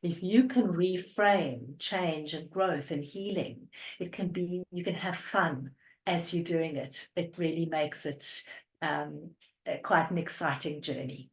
If you can reframe change and growth and healing, you can have fun as you're doing it. It really makes it quite an exciting journey.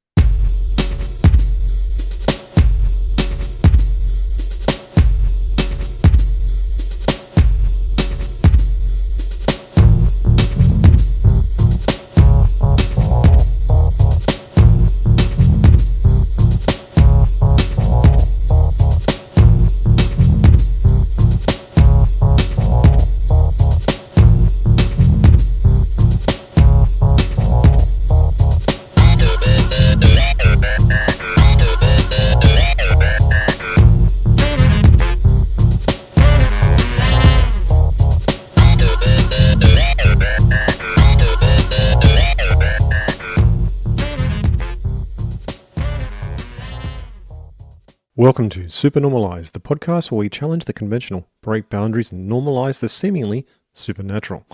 Welcome to Super Normalize, the podcast where we challenge the conventional, break boundaries, and normalize the seemingly supernatural.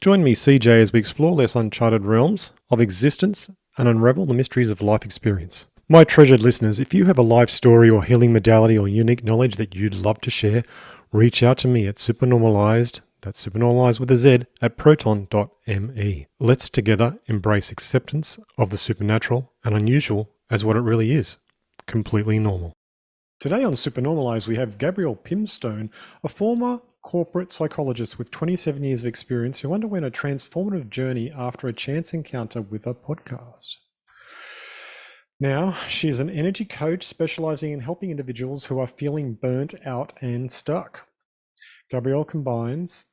Join me, CJ, as we explore less uncharted realms of existence and unravel the mysteries of life experience. My treasured listeners, if you have a life story or healing modality or unique knowledge that you'd love to share, reach out to me at supernormalized, that's supernormalized with a Z, at proton.me. Let's together embrace acceptance of the supernatural and unusual as what it really is, completely normal. Today on Super Normalize, we have Gabrielle Pimstone, a former corporate psychologist with 27 years of experience who underwent a transformative journey after a chance encounter with a podcast. Now, she is an energy coach specializing in helping individuals who are feeling burnt out and stuck. Gabrielle combines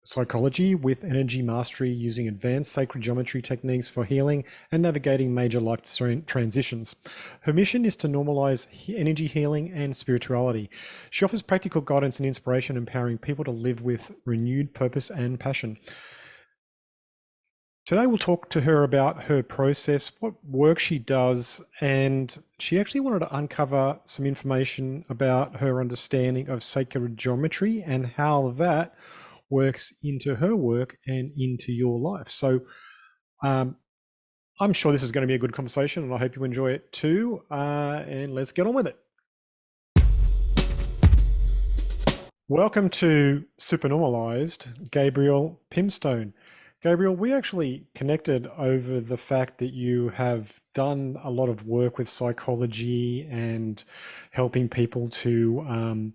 psychology with energy mastery using advanced sacred geometry techniques for healing and navigating major life transitions. Her mission is to normalize energy healing and spirituality. She offers practical guidance and inspiration, empowering people to live with renewed purpose and passion. Today we'll talk to her about her process, what work she does, and she actually wanted to uncover some information about her understanding of sacred geometry and how that works into her work and into your life. So I'm sure this is going to be a good conversation, and I hope you enjoy it too. And let's get on with it. Welcome to Super Normalized, Gabrielle Pimstone. Gabrielle, we actually connected over the fact that you have done a lot of work with psychology and helping people to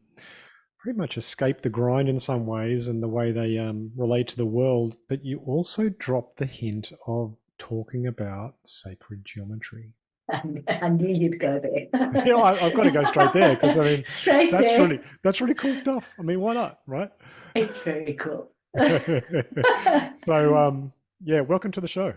pretty much escape the grind in some ways and the way they relate to the world, but you also dropped the hint of talking about sacred geometry. I knew you'd go there. Yeah, I've got to go straight there because I mean, Straight that's there. really cool stuff. I mean, why not, right? It's very cool. So, yeah, welcome to the show.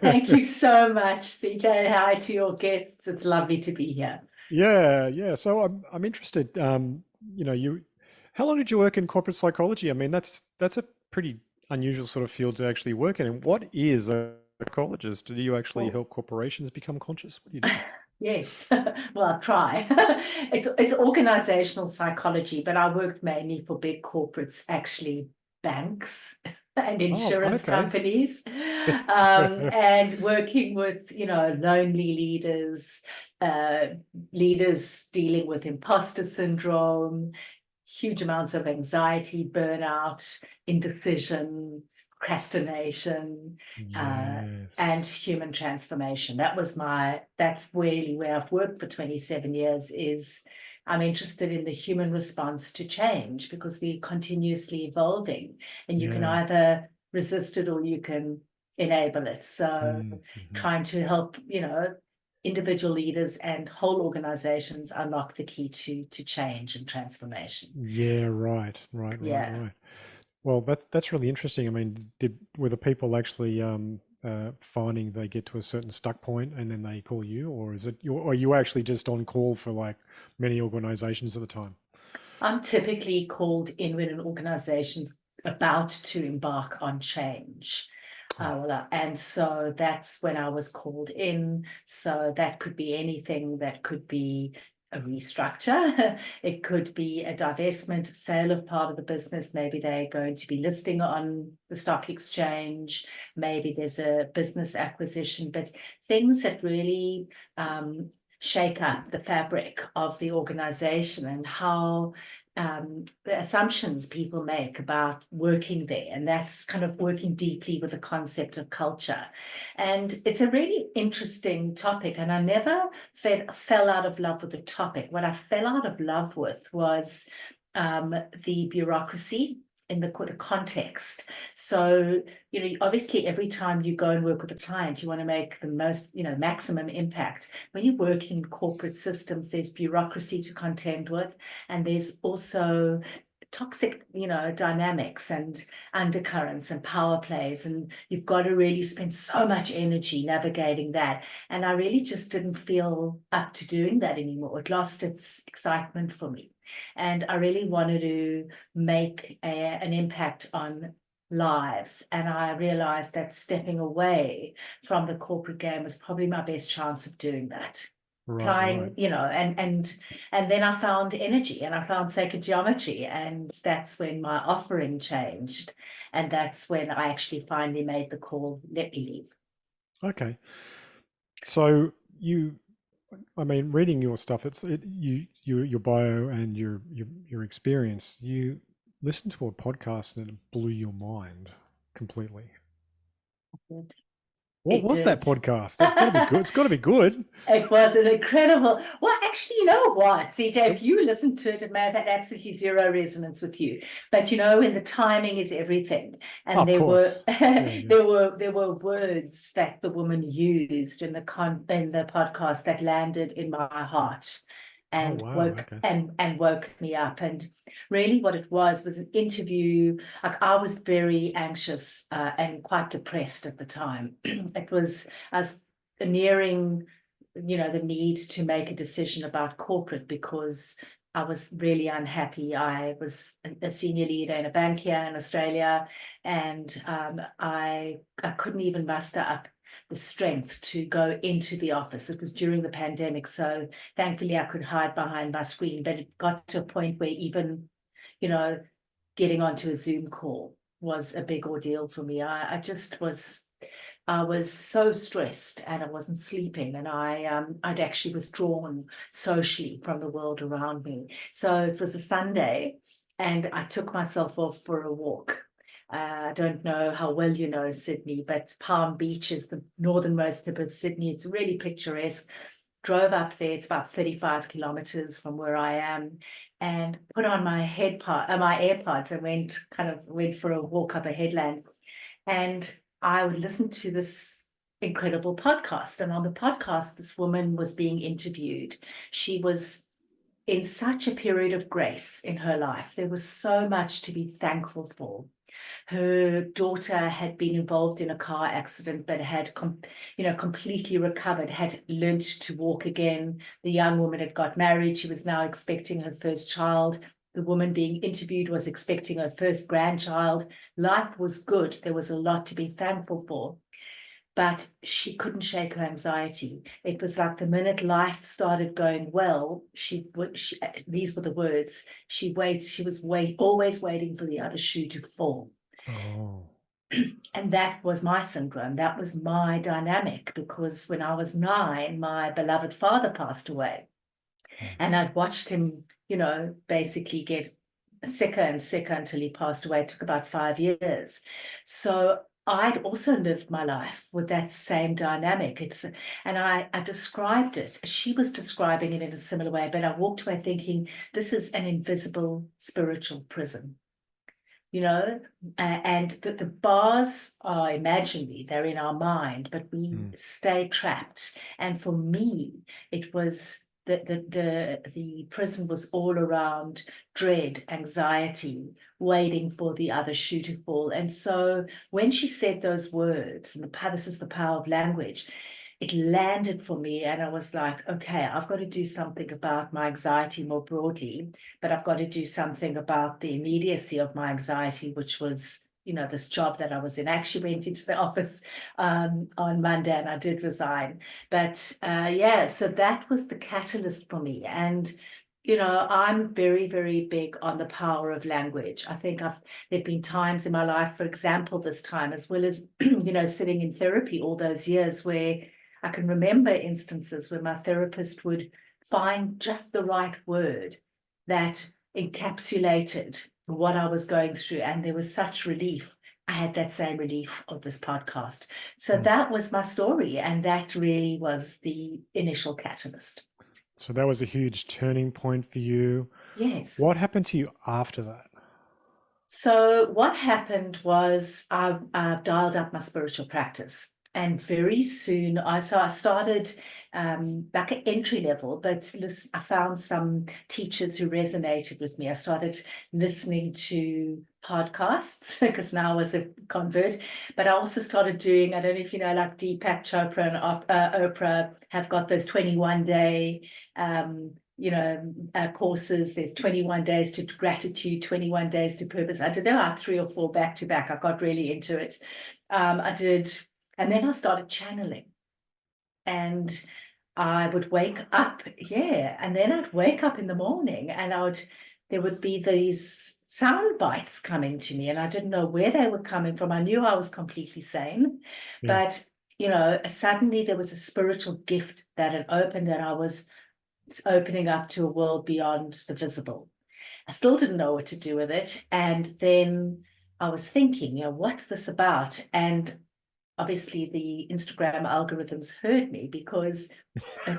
Thank you so much, CJ. Hi to your guests. It's lovely to be here. Yeah. So I'm interested. How long did you work in corporate psychology? I mean, that's a pretty unusual sort of field to actually work in. And what is a psychologist? Do you actually Well, help corporations become conscious? What do you do? yes. Well, I'll try. It's organizational psychology, but I worked mainly for big corporates, actually banks and Oh, insurance okay. companies, and working with, lonely leaders, uh, leaders dealing with imposter syndrome, huge amounts of anxiety, burnout, indecision, procrastination, and Yes. human transformation. That's really where I've worked for 27 years. Is I'm interested in the human response to change because we're continuously evolving, and you can Yeah. either resist it or you can enable it. So Mm-hmm. trying to help, individual leaders and whole organizations unlock the key to change and transformation. Yeah, right. Yeah. Well, that's really interesting. I mean, were the people actually finding they get to a certain stuck point and then they call you, or are you actually just on call for like many organizations at the time? I'm typically called in when an organization's about to embark on change. Ah, And so that's when I was called in. So that could be anything. That could be a restructure. It could be a divestment, sale of part of the business. Maybe they're going to be listing on the stock exchange. Maybe there's a business acquisition, but things that really shake up the fabric of the organization and how the assumptions people make about working there. And that's kind of working deeply with the concept of culture. And it's a really interesting topic. And I never fell out of love with the topic. What I fell out of love with was the bureaucracy in the context. So, obviously every time you go and work with a client, you want to make the most, maximum impact. When you work in corporate systems, there's bureaucracy to contend with, and there's also toxic, dynamics and undercurrents and power plays, and you've got to really spend so much energy navigating that. And I really just didn't feel up to doing that anymore. It lost its excitement for me. And I really wanted to make an impact on lives. And I realized that stepping away from the corporate game was probably my best chance of doing that. Applying, and then I found energy and I found sacred geometry, and that's when my offering changed. And that's when I actually finally made the call, let me leave. Okay. So reading your stuff, your bio and your experience, you listened to a podcast and it blew your mind completely. What was that podcast? It's got to be good. It's got to be good. It was an incredible. Well, actually, you know what, CJ, if you listened to it, it may have had absolutely zero resonance with you. But when the timing is everything, and there were there were words that the woman used in the podcast that landed in my heart and woke me up. And really what it was an interview. Like, I was very anxious and quite depressed at the time. It was as nearing the need to make a decision about corporate, because I was really unhappy. I was a senior leader in a bank here in Australia, and I couldn't even muster up the strength to go into the office. It was during the pandemic, so thankfully I could hide behind my screen, but it got to a point where even, getting onto a Zoom call was a big ordeal for me. I was so stressed and I wasn't sleeping, and I'd actually withdrawn socially from the world around me. So it was a Sunday and I took myself off for a walk. I don't know how well you know Sydney, but Palm Beach is the northernmost tip of Sydney. It's really picturesque. Drove up there. It's about 35 kilometers from where I am, and put on my AirPods and went for a walk up a headland. And I would listen to this incredible podcast. And on the podcast, this woman was being interviewed. She was in such a period of grace in her life. There was so much to be thankful for. Her daughter had been involved in a car accident, but had completely recovered, had learned to walk again. The young woman had got married. She was now expecting her first child. The woman being interviewed was expecting her first grandchild. Life was good. There was a lot to be thankful for. But she couldn't shake her anxiety. It was like the minute life started going well, these were the words, always waiting for the other shoe to fall. Oh. And that was my syndrome. That was my dynamic, because when I was 9, my beloved father passed away. And I'd watched him, basically get sicker and sicker until he passed away. It took about 5 years. So I'd also lived my life with that same dynamic. And I described it. She was describing it in a similar way, but I walked away thinking, this is an invisible spiritual prison. And the bars are imaginary, they're in our mind, but we stay trapped. And for me, it was the prison was all around dread, anxiety, waiting for the other shoe to fall. And so when she said those words, and this is the power of language, it landed for me, and I was like, okay, I've got to do something about my anxiety more broadly, but I've got to do something about the immediacy of my anxiety, which was, this job that I was in. I actually went into the office on Monday and I did resign. But so that was the catalyst for me. And I'm very, very big on the power of language. I think there've been times in my life, for example, this time, as well as, sitting in therapy all those years, where I can remember instances where my therapist would find just the right word that encapsulated what I was going through. And there was such relief. I had that same relief of this podcast. So that was my story. And that really was the initial catalyst. So that was a huge turning point for you. Yes. What happened to you after that? So what happened was I dialed up my spiritual practice. And very soon, I started like an entry level, but I found some teachers who resonated with me. I started listening to podcasts because now I was a convert, but I also started doing, I don't know if you know, like Deepak Chopra and Oprah have got those 21-day courses. There's 21 days to gratitude, 21 days to purpose. I did about 3 or 4 back to back. I got really into it. I did. And then I started channeling, and I would wake up, and then I'd wake up in the morning, and there would be these sound bites coming to me, and I didn't know where they were coming from. I knew I was completely sane, but suddenly there was a spiritual gift that had opened, and I was opening up to a world beyond the visible. I still didn't know what to do with it, and then I was thinking, what's this about? And obviously the Instagram algorithms heard me because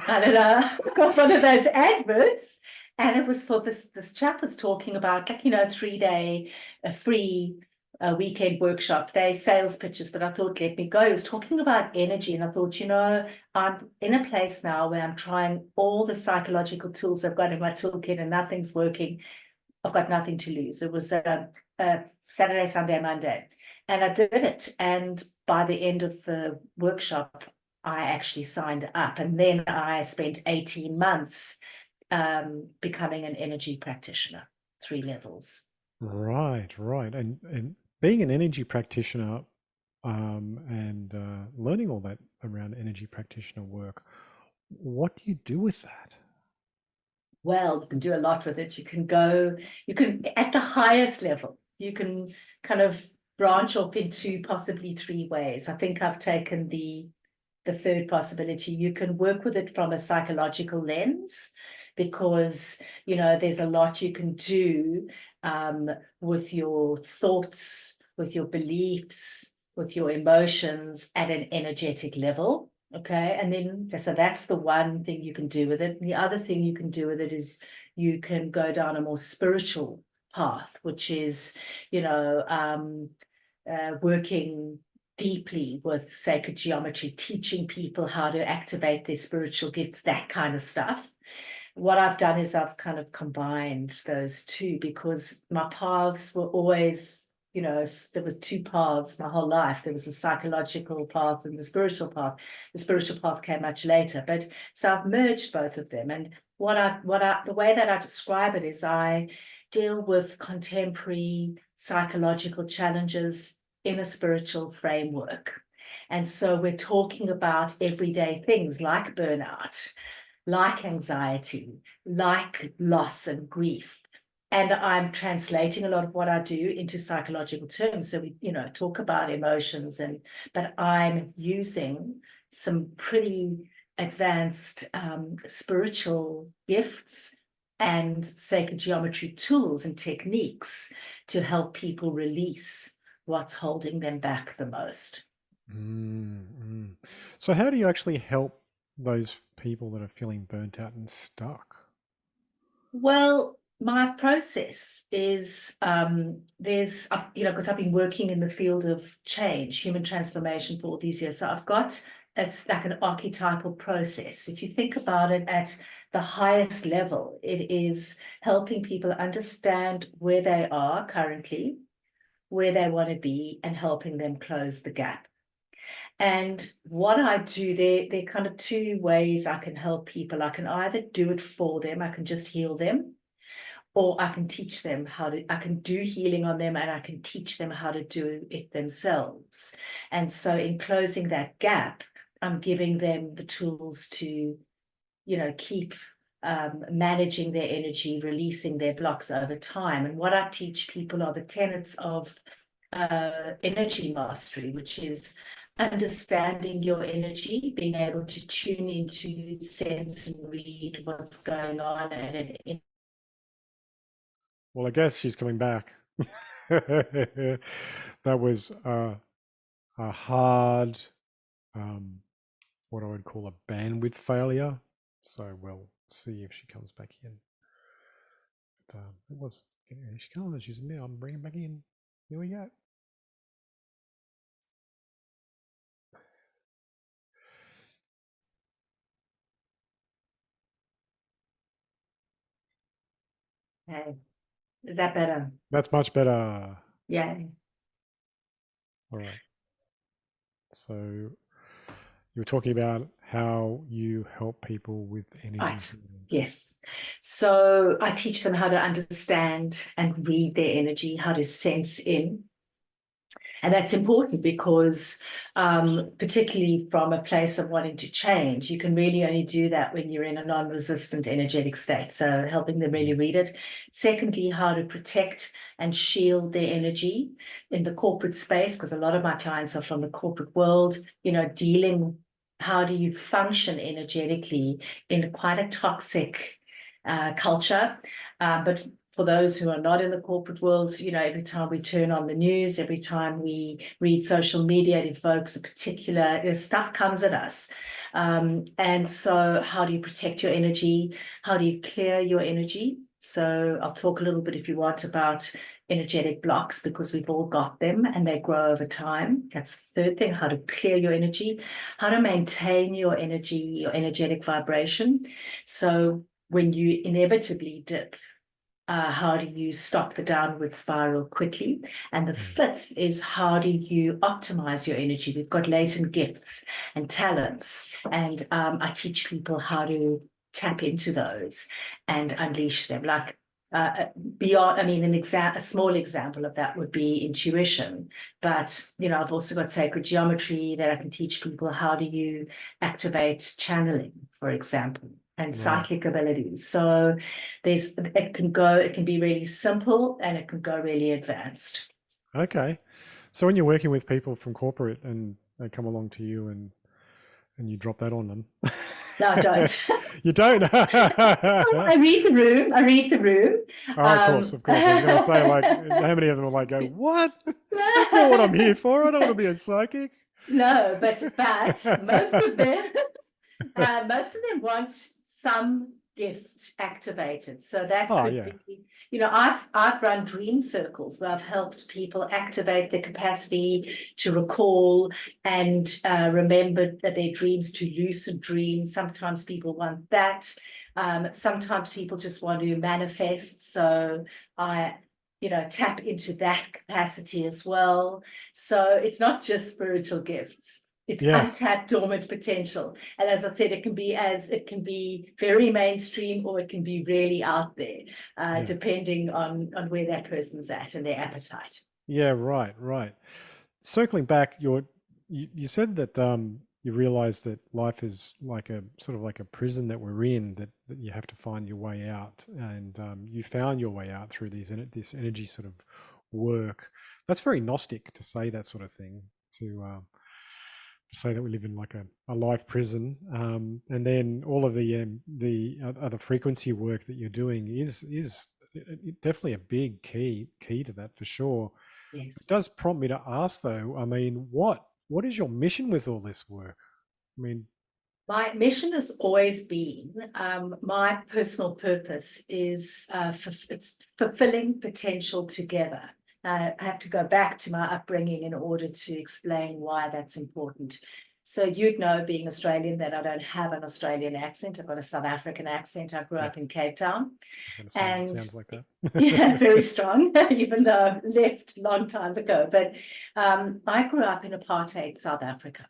I don't know, I got one of those adverts, and it was for this chap was talking about 3-day free weekend workshop. They sales pitches, but I thought, let me go. He was talking about energy, and I thought, I'm in a place now where I'm trying all the psychological tools I've got in my toolkit and nothing's working. I've got nothing to lose. It was a Saturday, Sunday, Monday. And I did it. And by the end of the workshop, I actually signed up. And then I spent 18 months becoming an energy practitioner, 3 levels. Right. And being an energy practitioner and learning all that around energy practitioner work, what do you do with that? Well, you can do a lot with it. You can at the highest level, you can kind of branch off into possibly 3 ways. I think I've taken the third possibility. You can work with it from a psychological lens, because there's a lot you can do with your thoughts, with your beliefs, with your emotions at an energetic level. Okay. And then, so that's the one thing you can do with it. And the other thing you can do with it is you can go down a more spiritual path, which is, working deeply with sacred geometry, teaching people how to activate their spiritual gifts, that kind of stuff. What I've done is I've kind of combined those two, because my paths were always, there was 2 paths my whole life. There was a psychological path and the spiritual path. The spiritual path came much later, but so I've merged both of them. And the way that I describe it is I deal with contemporary psychological challenges in a spiritual framework. And so we're talking about everyday things like burnout, like anxiety, like loss and grief. And I'm translating a lot of what I do into psychological terms. So we, talk about emotions, but I'm using some pretty advanced spiritual gifts and sacred geometry tools and techniques to help people release what's holding them back the most. So how do you actually help those people that are feeling burnt out and stuck? Well, my process is because I've been working in the field of change, human transformation for all these years. So it's like an archetypal process. If you think about it at the highest level, it is helping people understand where they are currently, where they want to be, and helping them close the gap. And what I do, there are kind of 2 ways I can help people. I can either do it for them, I can just heal them, or I can teach them I can do healing on them, and I can teach them how to do it themselves. And so in closing that gap, I'm giving them the tools to, keep managing their energy, releasing their blocks over time. And what I teach people are the tenets of energy mastery, which is understanding your energy, being able to tune into, sense and read what's going on. Well, I guess she's coming back. That was a hard, what I would call a bandwidth failure. So we'll see if she comes back in. But, it was, here she comes. She's now. I'm bringing back in. Here we go. Okay. Is that better? That's much better. Yeah. All right. So you were talking about how you help people with energy. Right. Yes. So I teach them how to understand and read their energy, how to sense in. And that's important because, particularly from a place of wanting to change, you can really only do that when you're in a non-resistant energetic state. So helping them really read it. Secondly, how to protect and shield their energy in the corporate space, because a lot of my clients are from the corporate world, dealing, how do you function energetically in quite a toxic culture. But for those who are not in the corporate world, every time we turn on the news, every time we read social media, it evokes a particular stuff comes at us. And so how do you protect your energy? How do you clear your energy? So I'll talk a little bit, if you want, about energetic blocks, because we've all got them and they grow over time. That's the third thing, how to clear your energy, how to maintain your energy, your energetic vibration. So when you inevitably dip, how do you stop the downward spiral quickly? And the fifth is, how do you optimize your energy? We've got latent gifts and talents, and I teach people how to tap into those and unleash them. Like beyond, a small example of that would be intuition. But I've also got sacred geometry that I can teach people. How do you activate channeling, for example, and psychic abilities? So it can be really simple and it can go really advanced. Okay. So when you're working with people from corporate and they come along to you and you drop that on them. No, I don't. You don't? I read the room. Oh, of course. I was going to say, like, how many of them are like, go, what? That's not what I'm here for. I don't want to be a psychic. No, but most of them, want some gift activated. So that could be, I've run dream circles where I've helped people activate their capacity to recall and remember that their dreams, to lucid dream. Sometimes people want that. Sometimes people just want to manifest. So I tap into that capacity as well. So it's not just spiritual gifts. It's untapped, dormant potential. And as I said, it can be very mainstream, or it can be really out there, depending on where that person's at and their appetite. Yeah, right. Circling back, you said that you realize that life is like a sort of like a prison that we're in, that you have to find your way out, and you found your way out through this energy sort of work. That's very Gnostic to say that sort of thing, to say that we live in like a life prison, and then all of the other frequency work that you're doing is definitely a big key to that, for sure. Yes. It does prompt me to ask, though, what is your mission with all this work? My mission has always been, my personal purpose is it's fulfilling potential together. I have to go back to my upbringing in order to explain why that's important. So you'd know, being Australian, that I don't have an Australian accent. I've got a South African accent. I grew up in Cape Town. And it sounds like that. Yeah, very strong, even though I left a long time ago. But I grew up in apartheid South Africa.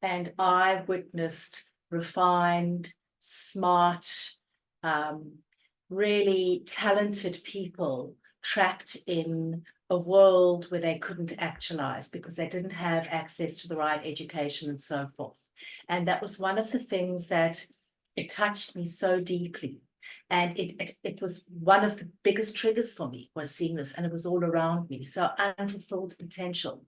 And I witnessed refined, smart, really talented people trapped in a world where they couldn't actualize because they didn't have access to the right education and so forth. And that was one of the things that it touched me so deeply. And it was one of the biggest triggers for me, was seeing this, and it was all around me. So unfulfilled potential.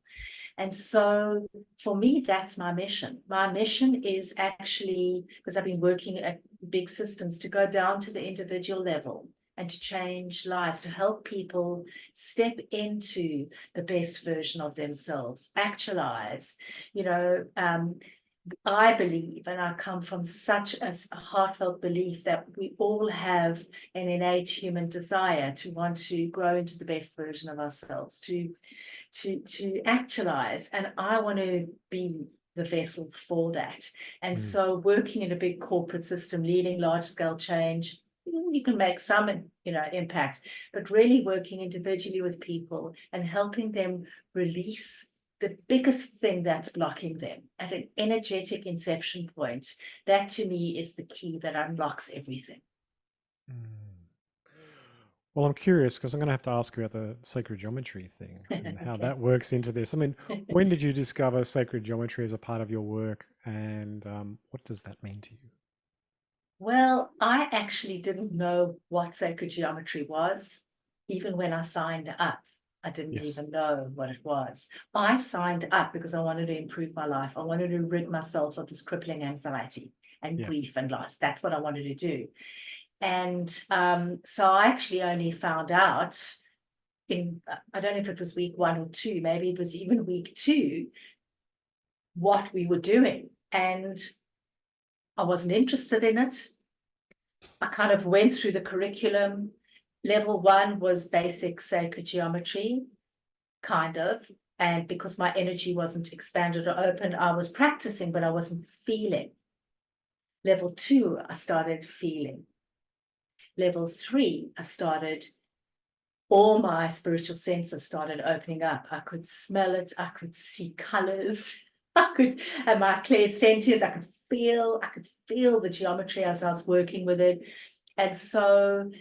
And so for me, that's my mission. My mission is actually, because I've been working at big systems, to go down to the individual level and to change lives, to help people step into the best version of themselves, actualize, you know, I believe, and I come from such a heartfelt belief, that we all have an innate human desire to want to grow into the best version of ourselves, to actualize. And I want to be the vessel for that. And so working in a big corporate system, leading large scale change, you can make some, impact, but really working individually with people and helping them release the biggest thing that's blocking them at an energetic inception point. That to me is the key that unlocks everything. Well, I'm curious because I'm going to have to ask you about the sacred geometry thing and how Okay. that works into this. I mean, when did you discover sacred geometry as a part of your work, and what does that mean to you? Well, I actually didn't know what sacred geometry was, even when I signed up. I didn't Yes. even know what it was. I signed up because I wanted to improve my life. I wanted to rid myself of this crippling anxiety and Yeah. grief and loss. That's what I wanted to do. And so I actually only found out in, I don't know if it was week 1 or 2, maybe it was even week 2, what we were doing. And I wasn't interested in it. I kind of went through the curriculum. Level 1 was basic sacred geometry, kind of. And because my energy wasn't expanded or open, I was practicing, but I wasn't feeling. Level 2, I started feeling. Level 3, I started, all my spiritual senses started opening up. I could smell it. I could see colors. And my clairsentience, I could feel the geometry as I was working with it. And so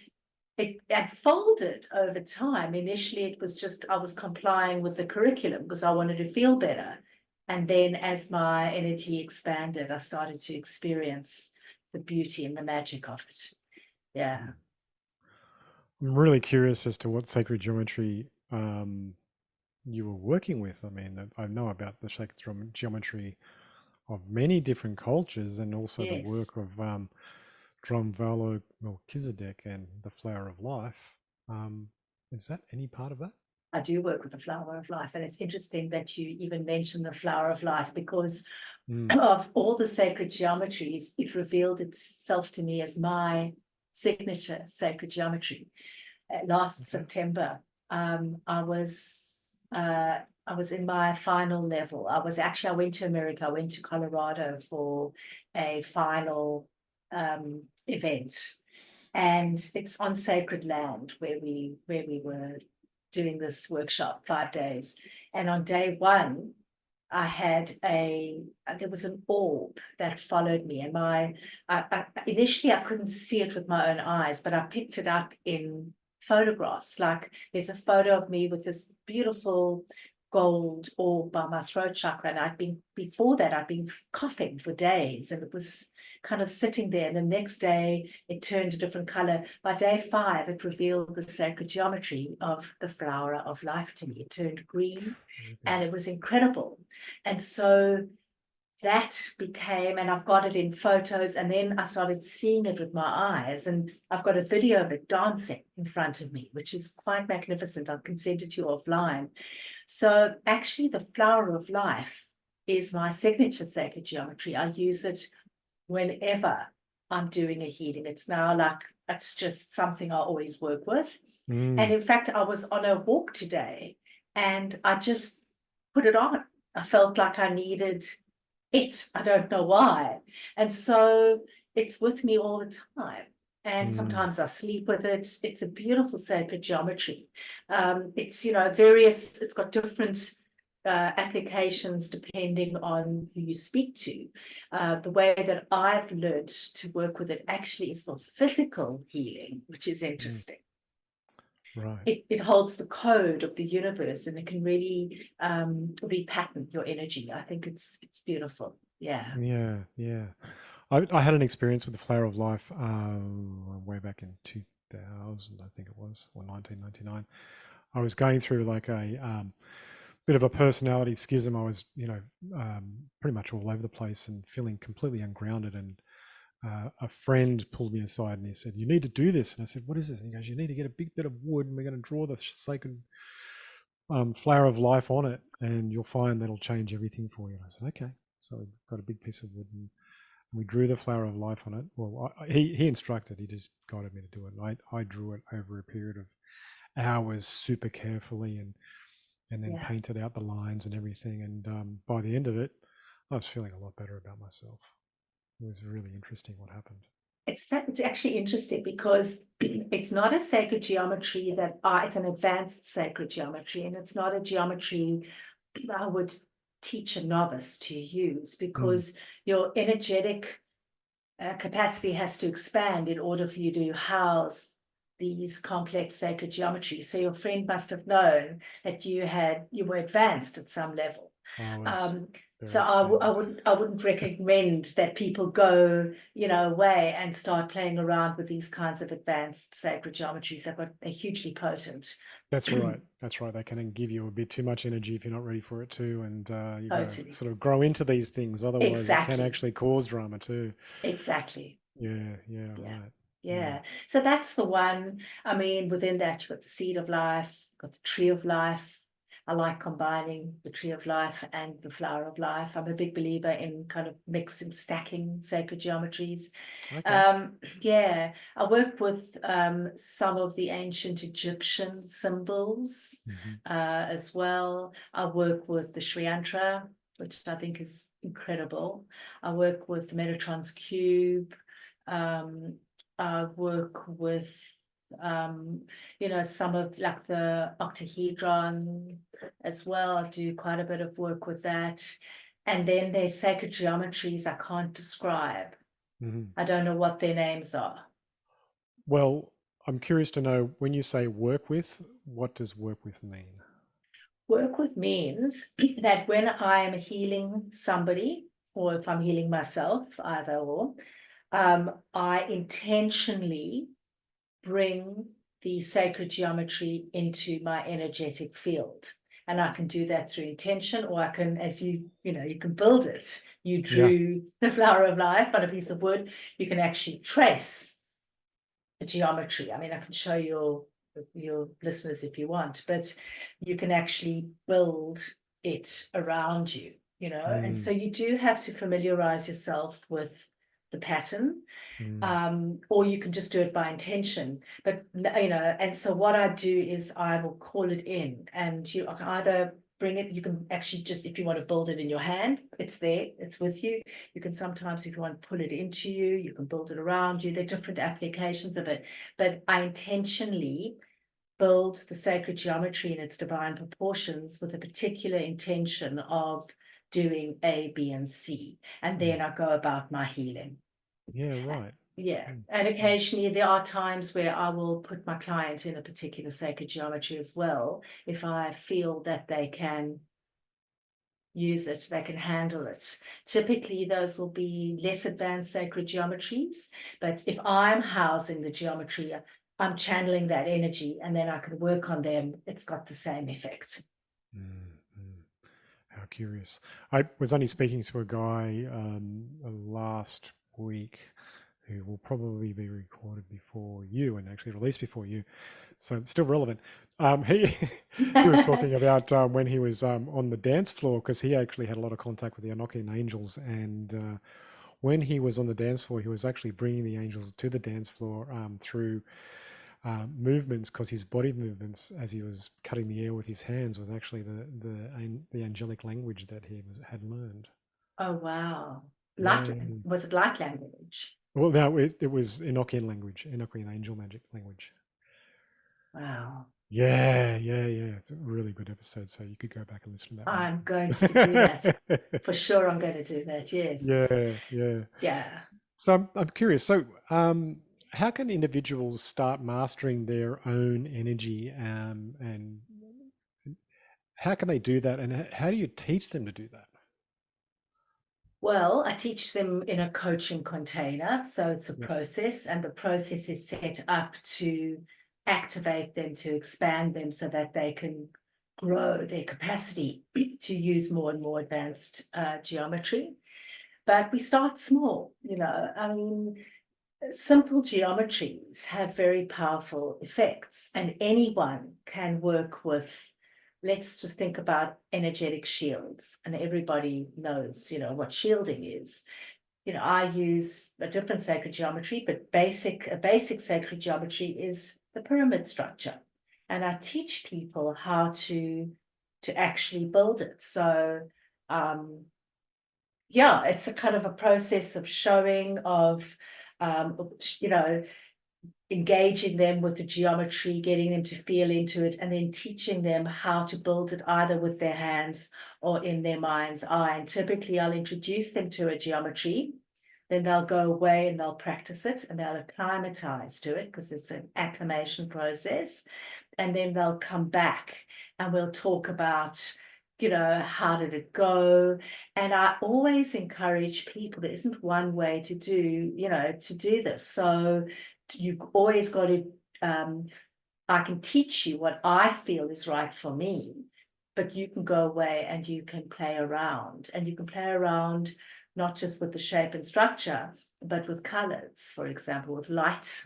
it unfolded over time. Initially, it was just I was complying with the curriculum because I wanted to feel better. And then as my energy expanded, I started to experience the beauty and the magic of it. Yeah. I'm really curious as to what sacred geometry you were working with. I mean, I know about the sacred geometry of many different cultures, and also the work Yes. of Drumvalo Melchizedek and the Flower of Life. Is that any part of that? I do work with the flower of life. And it's interesting that you even mention the flower of life, because of all the sacred geometries, it revealed itself to me as my signature sacred geometry. Last September, I was in my final level. I went to America. I went to Colorado for a final event, and it's on sacred land where we were doing this workshop 5 days. And on day 1, I had there was an orb that followed me, and initially I couldn't see it with my own eyes, but I picked it up in photographs. Like there's a photo of me with this beautiful gold orb by my throat chakra, and before that I'd been coughing for days, and it was kind of sitting there. And the next day it turned a different color. By day 5, it revealed the sacred geometry of the flower of life to me. It turned green, and it was incredible. And so that became, and I've got it in photos, and then I started seeing it with my eyes, and I've got a video of it dancing in front of me, which is quite magnificent. I can send it to you offline. So actually the flower of life is my signature sacred geometry. I use it whenever I'm doing a healing. It's now like, it's just something I always work with. And in fact, I was on a walk today and I just put it on. I felt like I needed it. I don't know why. And so it's with me all the time. And sometimes I sleep with it. It's a beautiful sacred geometry. It's, it's got different applications depending on who you speak to. The way that I've learned to work with it actually is for physical healing, which is interesting. Right. It holds the code of the universe, and it can really repattern your energy. I think it's beautiful. Yeah. Yeah, yeah. I had an experience with the Flower of Life way back in 2000, I think it was, or 1999. I was going through like a bit of a personality schism. I was, pretty much all over the place and feeling completely ungrounded. And a friend pulled me aside and he said, "You need to do this." And I said, "What is this?" And he goes, "You need to get a big bit of wood and we're going to draw the sacred flower of life on it, and you'll find that'll change everything for you." And I said, "Okay." So we got a big piece of wood and we drew the flower of life on it. Well, he instructed, he just guided me to do it. And I drew it over a period of hours, super carefully, and then Yeah. painted out the lines and everything. And by the end of it, I was feeling a lot better about myself. It was really interesting what happened. It's actually interesting because it's not a sacred geometry it's an advanced sacred geometry, and it's not a geometry I would teach a novice to use, because your energetic capacity has to expand in order for you to house these complex sacred geometries. So your friend must have known that you were advanced at some level. I was very So I expanded. wouldn't recommend that people go, away and start playing around with these kinds of advanced sacred geometries. They're hugely potent. That's right. That's right. They can give you a bit too much energy if you're not ready for it too, and you got to Totally. sort of grow into these things. Otherwise, it can Exactly. actually cause drama too. Exactly. Yeah. Yeah. Yeah. Right. Mm. Yeah. So that's the one. I mean, within that, you've got the seed of life, got the tree of life. I like combining the tree of life and the flower of life. I'm a big believer in kind of mixing, stacking sacred geometries. Okay. Yeah, I work with some of the ancient Egyptian symbols Hmm. as well. I work with the Sri Yantra, which I think is incredible. I work with the Metatron's cube. Um, I work with some of like the octahedron as well. I do quite a bit of work with that. And then there's sacred geometries I can't describe. Hmm. I don't know what their names are. Well, I'm curious to know, when you say work with, what does work with mean? Work with means that when I'm healing somebody, or if I'm healing myself, either or, I intentionally bring the sacred geometry into my energetic field. And I can do that through intention, or I can, as you can build it. You Yeah. drew the flower of life on a piece of wood. You can actually trace the geometry. I mean, I can show your listeners if you want, but you can actually build it around you, and Mm, so you do have to familiarize yourself with the pattern, mm, or you can just do it by intention. But and so what I do is I will call it in, and you can either bring it. You can actually just, if you want to build it in your hand, it's there, it's with you. You can sometimes, if you want to pull it into you, you can build it around you. There are different applications of it, but I intentionally build the sacred geometry in its divine proportions with a particular intention of doing A, B, and C, and mm. then I go about my healing. Yeah, right. Yeah, Mm, and mm, occasionally there are times where I will put my client in a particular sacred geometry as well, if I feel that they can use it, they can handle it. Typically, those will be less advanced sacred geometries, but if I'm housing the geometry, I'm channeling that energy, and then I can work on them. It's got the same effect. mm, mm. How curious. I was only speaking to a guy last week who will probably be recorded before you and actually released before you. So it's still relevant. He he was talking about when he was on the dance floor, because he actually had a lot of contact with the Enochian angels, and when he was on the dance floor, he was actually bringing the angels to the dance floor through movements, because his body movements as he was cutting the air with his hands was actually the angelic language that he had learned. Oh, wow. Yeah. Was it light language? Well, no, it was Enochian language, Enochian angel magic language. Wow. Yeah, yeah, yeah. It's a really good episode, so you could go back and listen to I'm going to do that. that one. For sure, I'm going to do that. Yes. Yeah, yeah. Yeah. So I'm curious. So, how can individuals start mastering their own energy, and how can they do that? And how do you teach them to do that? Well, I teach them in a coaching container. So it's a Yes. process, and the process is set up to activate them, to expand them so that they can grow their capacity to use more and more advanced geometry. But we start small, I mean, simple geometries have very powerful effects, and anyone can work with. Let's just think about energetic shields, and everybody knows, what shielding is. I use a different sacred geometry, but a basic sacred geometry is the pyramid structure. And I teach people how to actually build it. So yeah, it's a kind of a process of showing, of engaging them with the geometry, getting them to feel into it, and then teaching them how to build it either with their hands or in their mind's eye. And typically I'll introduce them to a geometry, then they'll go away and they'll practice it and they'll acclimatize to it because it's an acclimation process. And then they'll come back and we'll talk about, how did it go? And I always encourage people, there isn't one way to do this. So you've always got to, I can teach you what I feel is right for me, but you can go away and you can play around, and you can play around not just with the shape and structure, but with colors, for example, with light,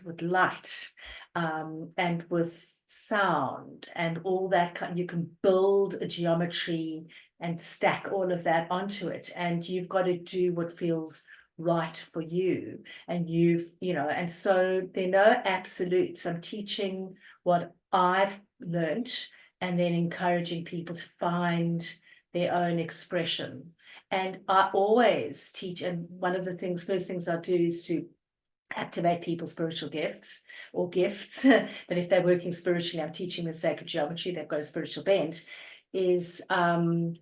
and with sound and all that. You can build a geometry and stack all of that onto it, and you've got to do what feels right for you. And and so there are no absolutes. I'm teaching what I've learnt and then encouraging people to find their own expression. And I always teach, and one of the first things I do is to activate people's spiritual gifts or gifts that if they're working spiritually, I'm teaching them sacred geometry, they've got a spiritual bent, is I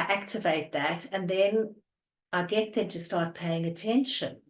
activate that, and then I get them to start paying attention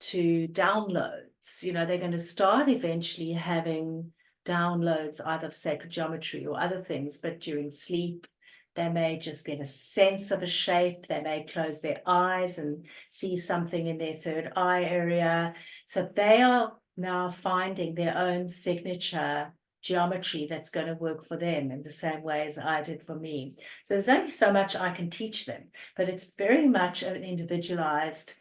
to downloads. They're going to start eventually having downloads either of sacred geometry or other things, but during sleep, they may just get a sense of a shape. They may close their eyes and see something in their third eye area. So they are now finding their own signature geometry that's going to work for them in the same way as I did for me. So there's only so much I can teach them, but it's very much an individualized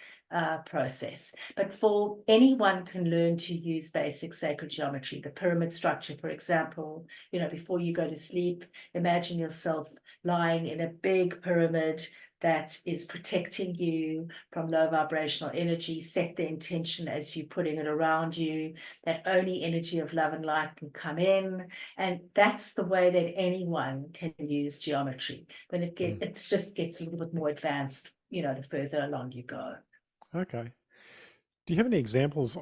process. But for anyone can learn to use basic sacred geometry, the pyramid structure, for example. Before you go to sleep, imagine yourself lying in a big pyramid that is protecting you from low vibrational energy. Set the intention as you're putting it around you, that only energy of love and light can come in. And that's the way that anyone can use geometry. But it just gets a little bit more advanced, the further along you go. Okay. Do you have any examples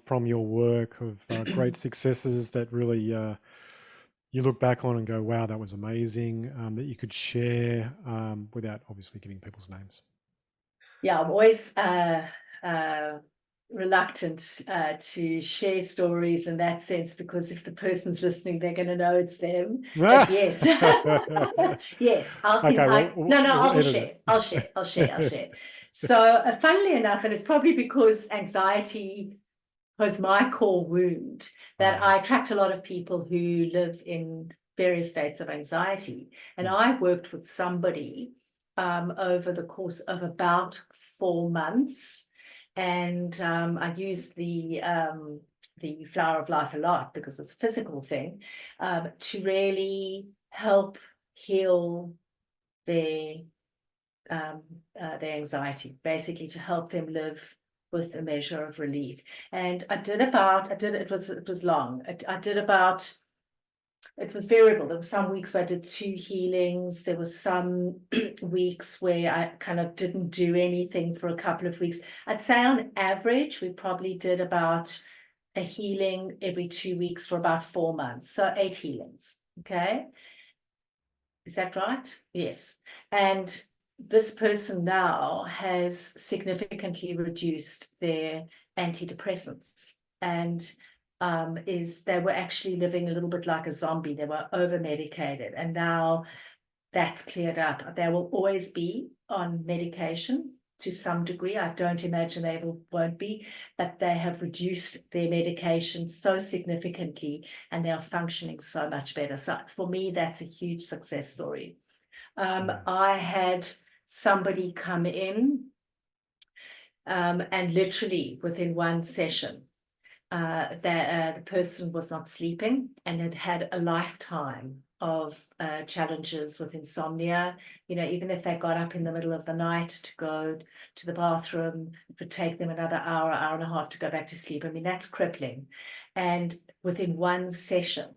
from your work of great successes that really you look back on and go, wow, that was amazing, that you could share without obviously giving people's names? Yeah, I'm always reluctant to share stories in that sense, because if the person's listening, they're going to know it's them. But yes, yes, Okay, we'll I'll edit share. it. I'll share. So, funnily enough, and it's probably because anxiety was my core wound, that I attract a lot of people who live in various states of anxiety. And I worked with somebody over the course of about 4 months. And I used the flower of life a lot because it was a physical thing, to really help heal their anxiety, basically to help them live with a measure of relief. And it was long. It was variable. There were some weeks where I did 2 healings. There were some weeks where I kind of didn't do anything for a couple of weeks. I'd say on average, we probably did about a healing every 2 weeks for about 4 months. So 8 healings. Okay. Is that right? Yes. And this person now has significantly reduced their antidepressants, and they were actually living a little bit like a zombie. They were over medicated, and now that's cleared up. They will always be on medication, to some degree. I don't imagine they won't be, but they have reduced their medication so significantly and they are functioning so much better. So for me, that's a huge success story. I had somebody come in and literally within one session, the person was not sleeping and had had a lifetime of challenges with insomnia. Even if they got up in the middle of the night to go to the bathroom, it would take them another hour, hour and a half to go back to sleep. I mean, that's crippling. And within one session,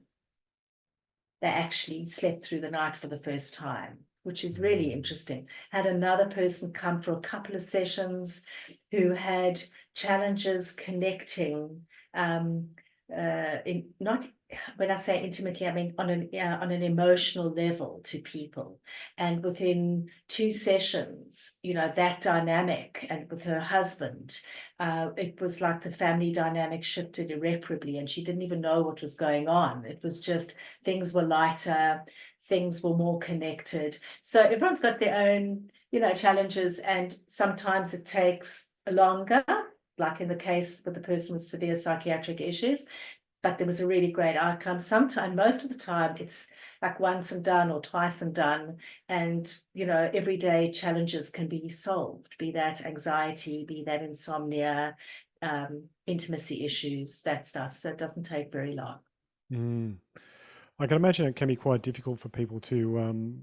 they actually slept through the night for the first time, which is really interesting. Had another person come for a couple of sessions who had challenges connecting, not when I say intimately, I mean on an emotional level to people. And within 2 sessions, that dynamic, and with her husband, it was like the family dynamic shifted irreparably, and she didn't even know what was going on. It was just things were lighter, things were more connected. So everyone's got their own, challenges, and sometimes it takes longer, like in the case with the person with severe psychiatric issues, but there was a really great outcome. Sometimes, most of the time, it's like once and done or twice and done. And, everyday challenges can be solved, be that anxiety, be that insomnia, intimacy issues, that stuff. So it doesn't take very long. I can imagine it can be quite difficult for people to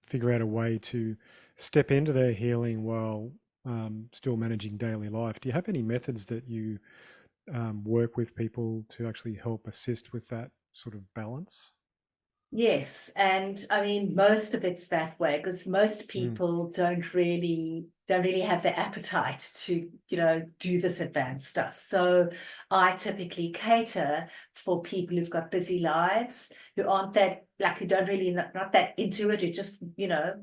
figure out a way to step into their healing while still managing daily life. Do you have any methods that you work with people to actually help assist with that sort of balance? Yes, and I mean most of it's that way because most people don't really have the appetite to, do this advanced stuff. So I typically cater for people who've got busy lives, who aren't that, like, who don't really not that into it, who just,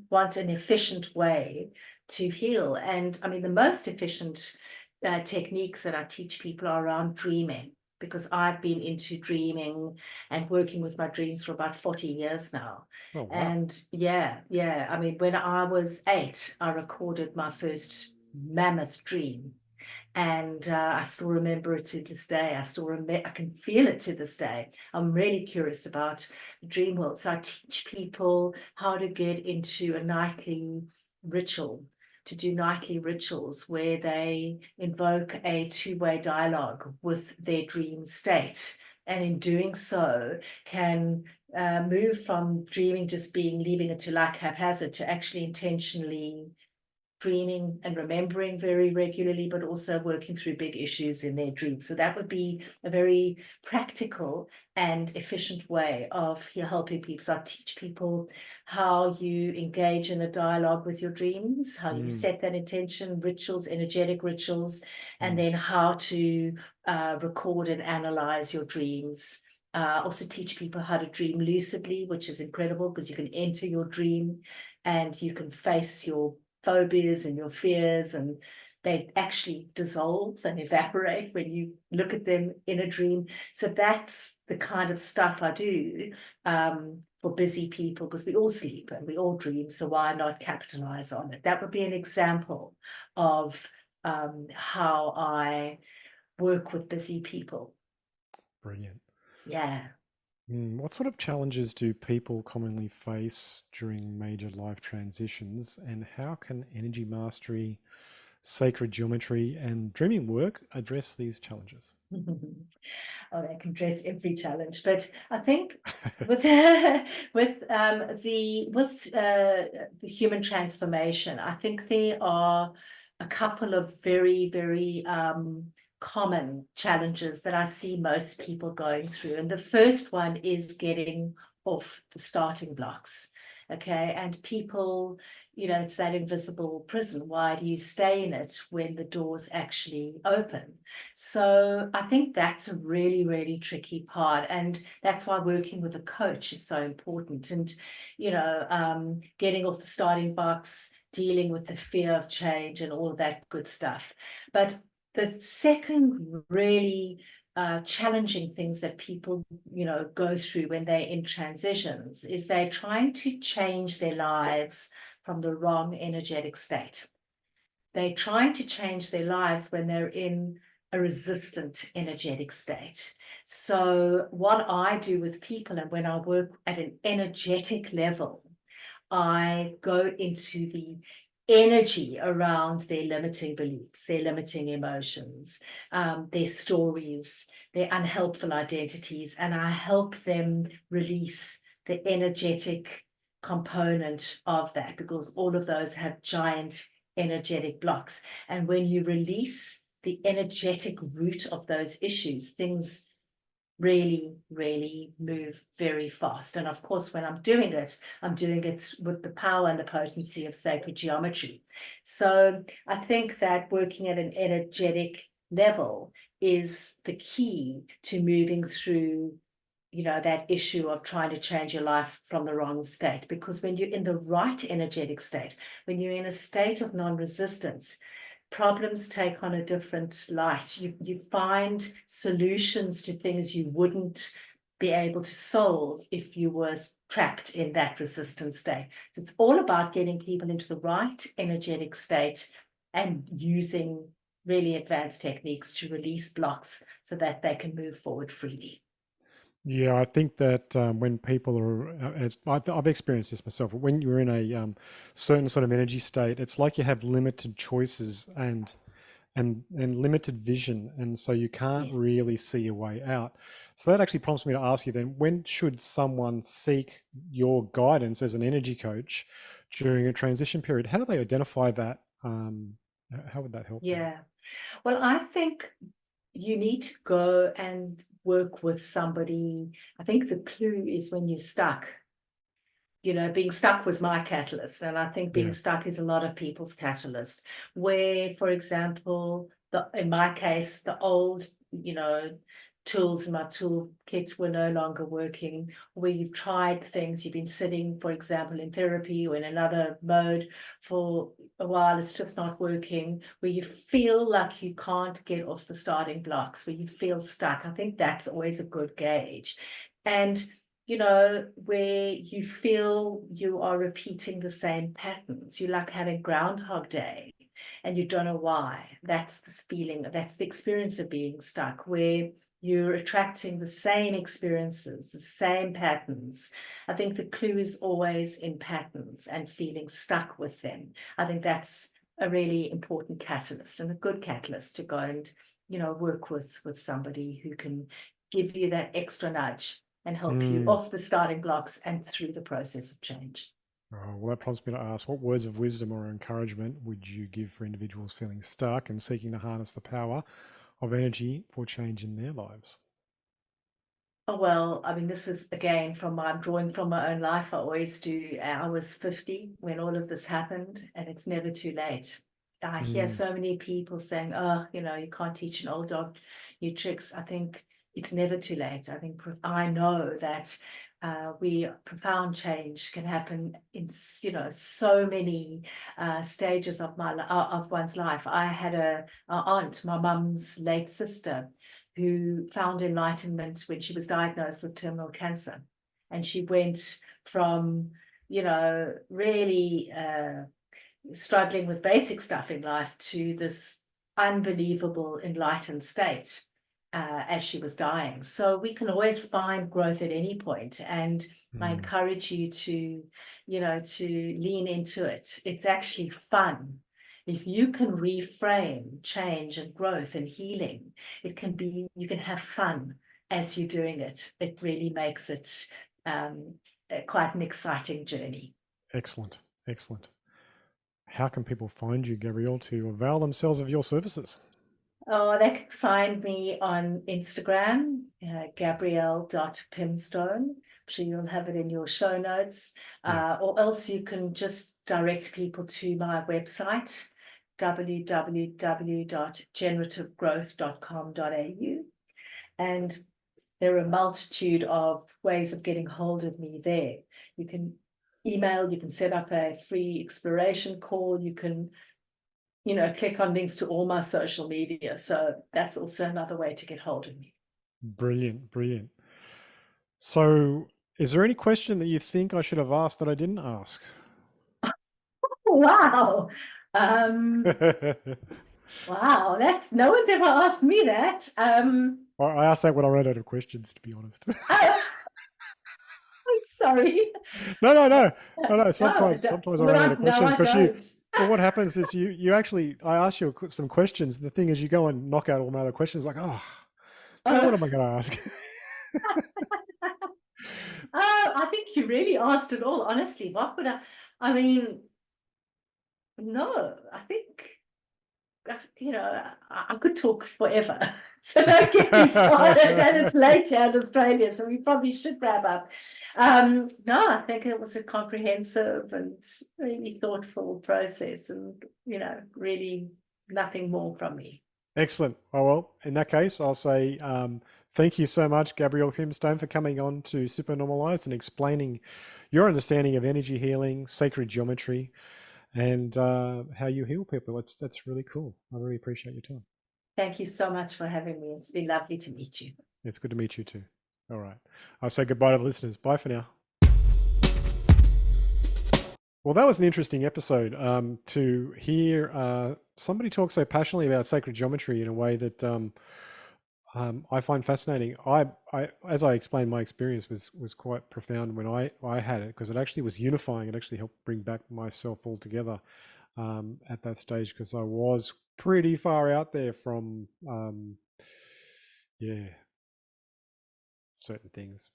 want an efficient way to heal. And I mean the most efficient techniques that I teach people are around dreaming, because I've been into dreaming and working with my dreams for about 40 years now. Oh, wow. And yeah. I mean, when I was 8, I recorded my first mammoth dream. And I still remember it to this day. I can feel it to this day. I'm really curious about the dream world. So I teach people how to get into a nightly ritual, to do nightly rituals where they invoke a two-way dialogue with their dream state. And in doing so, can move from dreaming just being leaving it to like haphazard to actually intentionally dreaming and remembering very regularly, but also working through big issues in their dreams. So that would be a very practical and efficient way of helping people. So I teach people how you engage in a dialogue with your dreams, how you set that intention, rituals, energetic rituals, and then how to record and analyze your dreams. Also teach people how to dream lucidly, which is incredible because you can enter your dream and you can face your phobias and your fears, and they actually dissolve and evaporate when you look at them in a dream. So that's the kind of stuff I do for busy people, because we all sleep and we all dream, so why not capitalize on it? That would be an example of how I work with busy people. Brilliant. Yeah. What sort of challenges do people commonly face during major life transitions, and how can energy mastery, sacred geometry, and dreaming work address these challenges? Oh, they can address every challenge, but I think with the human transformation, I think there are a couple of very, very common challenges that I see most people going through. And the first one is getting off the starting blocks. Okay. And people, it's that invisible prison. Why do you stay in it when the doors actually open? So I think that's a really, really tricky part. And that's why working with a coach is so important. And, getting off the starting box, dealing with the fear of change and all of that good stuff. But the second really challenging things that people, go through when they're in transitions is they're trying to change their lives from the wrong energetic state. they're trying to change their lives when they're in a resistant energetic state. So what I do with people, and when I work at an energetic level, I go into the energy around their limiting beliefs, their limiting emotions, their stories, their unhelpful identities, and I help them release the energetic component of that, because all of those have giant energetic blocks. And when you release the energetic root of those issues, things really, really move very fast. And of course, when I'm doing it with the power and the potency of sacred geometry. So I think that working at an energetic level is the key to moving through, that issue of trying to change your life from the wrong state. Because when you're in the right energetic state, when you're in a state of non-resistance, problems take on a different light. You find solutions to things you wouldn't be able to solve if you were trapped in that resistant state. So it's all about getting people into the right energetic state and using really advanced techniques to release blocks so that they can move forward freely. Yeah, I think that when people are, I've experienced this myself. When you're in a certain sort of energy state, it's like you have limited choices and limited vision, and so you can't Yes. really see a way out. So that actually prompts me to ask you then: when should someone seek your guidance as an energy coach during a transition period? How do they identify that? How would that help them? Yeah. Well, I think you need to go and work with somebody. I think the clue is when you're stuck. Being stuck was my catalyst, and I think being Yeah. stuck is a lot of people's catalyst. Where, for example, in my case, the old, tools in my toolkit were no longer working, where you've tried things, you've been sitting, for example, in therapy or in another mode for a while, it's just not working, where you feel like you can't get off the starting blocks, where you feel stuck. I think that's always a good gauge. And where you feel you are repeating the same patterns. You like having Groundhog Day and you don't know why. That's the feeling, that's the experience of being stuck, where you're attracting the same experiences, the same patterns. I think the clue is always in patterns and feeling stuck with them. I think that's a really important catalyst, and a good catalyst to go and, work with somebody who can give you that extra nudge and help you Mm. off the starting blocks and through the process of change. Oh, well, that prompts me to ask, what words of wisdom or encouragement would you give for individuals feeling stuck and seeking to harness the power of energy for change in their lives? Oh, well, I mean, this is again I'm drawing from my own life. I always do. I was 50 when all of this happened, and it's never too late. I hear Mm. so many people saying, oh, you can't teach an old dog new tricks. I think it's never too late. I think I know that profound change can happen in, so many stages of of one's life. I had a aunt, my mum's late sister, who found enlightenment when she was diagnosed with terminal cancer. And she went from, really struggling with basic stuff in life to this unbelievable enlightened state as she was dying. So we can always find growth at any point. And I Mm. encourage you to, to lean into it. It's actually fun. If you can reframe change and growth and healing, you can have fun as you're doing it. It really makes it quite an exciting journey. Excellent. Excellent. How can people find you, Gabrielle, to avail themselves of your services? Oh, they can find me on Instagram, Gabrielle.Pimstone. I'm sure you'll have it in your show notes. Yeah. Or else you can just direct people to my website, www.generative.growth.com.au. And there are a multitude of ways of getting hold of me there. You can email, you can set up a free exploration call, you can click on links to all my social media. So that's also another way to get hold of me. Brilliant. Brilliant. So, is there any question that you think I should have asked that I didn't ask? Wow. Um, wow, no one's ever asked me that. I asked that when I ran out of questions, to be honest. I'm sorry. No. No, Sometimes I run out of no, questions I because don't. well, what happens is you actually, I ask you some questions. The thing is, you go and knock out all my other questions. Like, oh, now Oh, what am I going to ask? I think you really asked it all, honestly. What would I mean, no, I think, I could talk forever. So don't get me started. And it's late here in Australia, so we probably should wrap up. No, I think it was a comprehensive and really thoughtful process, and really nothing more from me. Excellent. Oh, well, in that case, I'll say thank you so much, Gabrielle Pimstone, for coming on to Super Normalized and explaining your understanding of energy healing, sacred geometry, and how you heal people. That's really cool. I really appreciate your time. Thank you so much for having me. It's been lovely to meet you. It's good to meet you too. All right. I'll say goodbye to the listeners. Bye for now. Well, that was an interesting episode to hear somebody talk so passionately about sacred geometry in a way that I find fascinating. As I explained, my experience was quite profound when I had it, because it actually was unifying. It actually helped bring back myself all together at that stage, because I was pretty far out there from certain things.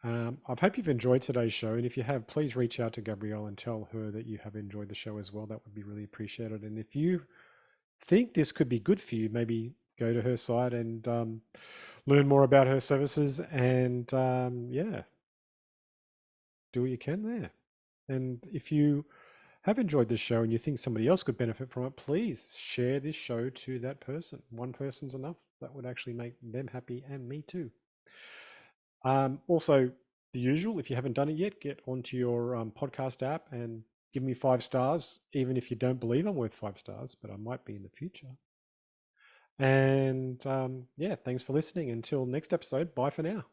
I hope you've enjoyed today's show, and if you have, please reach out to Gabrielle and tell her that you have enjoyed the show as well. That would be really appreciated. And if you think this could be good for you, maybe go to her site and learn more about her services, and do what you can there. And if you have enjoyed this show and you think somebody else could benefit from it, please share this show to that person. One person's enough. That would actually make them happy, and me too. Also, the usual, if you haven't done it yet, get onto your podcast app and give me 5 stars, even if you don't believe I'm worth 5 stars, but I might be in the future. And thanks for listening. Until next episode, bye for now.